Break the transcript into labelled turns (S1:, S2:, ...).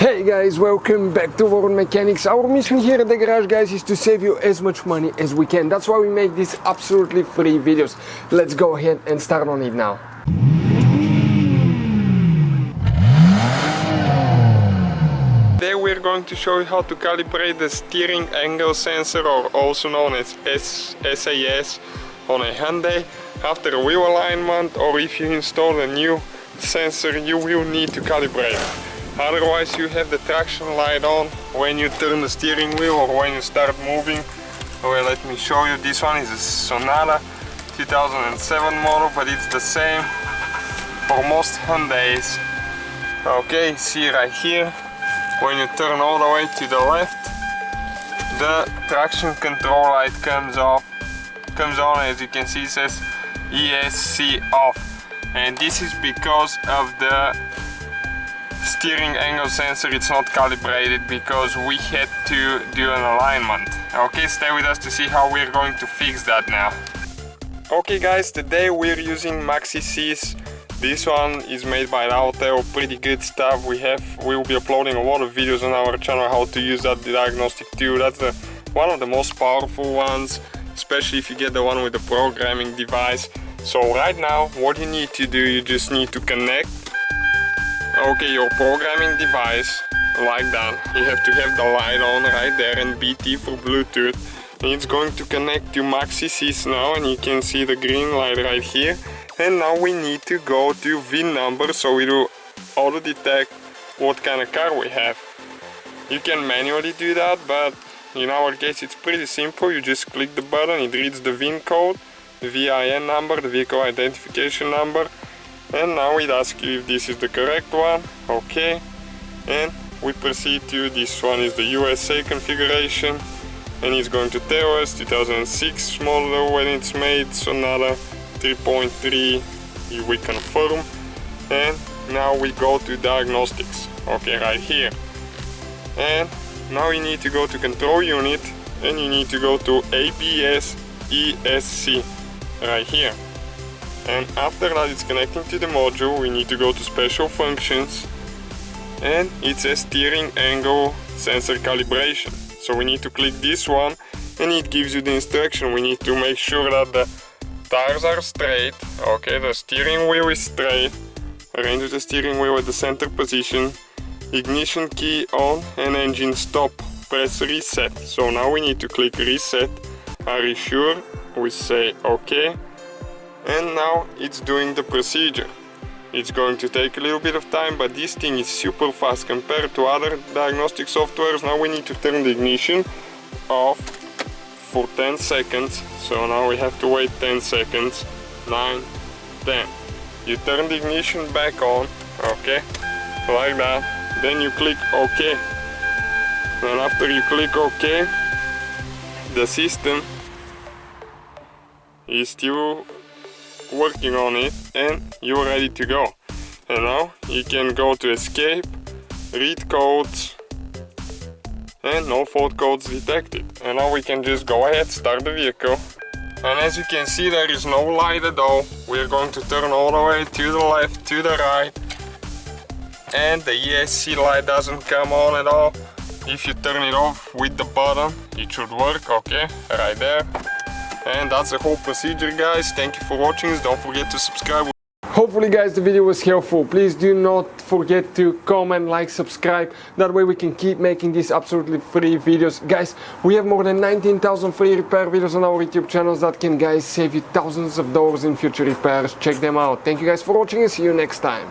S1: Hey guys, welcome back to World Mechanics. Our mission here at the garage, guys, is to save you as much money as we can. That's why we make these absolutely free videos. Let's go ahead and start on it now. Today we're going to show you how to calibrate the steering angle sensor, or also known as SAS, on a Hyundai after a wheel alignment, or if you install a new sensor you will need to calibrate. Otherwise you have the traction light on when you turn the steering wheel or when you start moving. Well, let me show you. This one is a Sonata 2007 model, but it's the same for most Hyundais. Okay, see right here, when you turn all the way to the left, the traction control light comes on. As you can see, it says ESC off, and this is because of the steering angle sensor. It's not calibrated because we had to do an alignment. Okay, stay with us to see how we're going to fix that now. Okay guys, today we're using Maxisys. This one is made by Autel, pretty good stuff. We'll be uploading a lot of videos on our channel how to use that diagnostic tool. That's one of the most powerful ones, especially if you get the one with the programming device. So right now what you need to do, you just need to connect your programming device like that. You have to have the light on right there and BT for Bluetooth. And it's going to connect to Maxisys now, and you can see the green light right here. And now we need to go to VIN number, so it will auto detect what kind of car we have. You can manually do that, but in our case it's pretty simple. You just click the button, it reads the VIN code, the VIN number, the vehicle identification number, and now it asks you if this is the correct one. Okay, and we proceed to this one is the USA configuration, and it's going to tell us 2006 model when it's made, Sonata 3.3, we confirm, and now we go to Diagnostics, okay, right here. And now you need to go to control unit, and you need to go to ABS ESC right here. And after that it's connecting to the module. We need to go to special functions, and it says steering angle sensor calibration. So we need to click this one, and it gives you the instruction. We need to make sure that the tires are straight, okay, the steering wheel is straight, arrange the steering wheel at the center position, ignition key on, and engine stop, press reset. So now we need to click reset. Are you sure? We say okay. And now it's doing the procedure. It's going to take a little bit of time, but this thing is super fast compared to other diagnostic softwares. Now we need to turn the ignition off for 10 seconds. So now we have to wait 10 seconds. 9, 10. You turn the ignition back on, okay, like that. Then you click OK. And after you click OK, the system is still working on it, and you're ready to go. And now you can go to escape, read codes, and no fault codes detected. And now we can just go ahead, start the vehicle. And as you can see, there is no light at all. We're going to turn all the way to the left, to the right, and the ESC light doesn't come on at all. If you turn it off with the button, it should work, okay, right there. And that's the whole procedure, guys. Thank you for watching. Don't forget to subscribe. Hopefully guys the video was helpful. Please do not forget to comment, like, subscribe. That way we can keep making these absolutely free videos. Guys, we have more than 19,000 free repair videos on our YouTube channels that can, guys, save you thousands of dollars in future repairs. Check them out. Thank you guys for watching, and see you next time.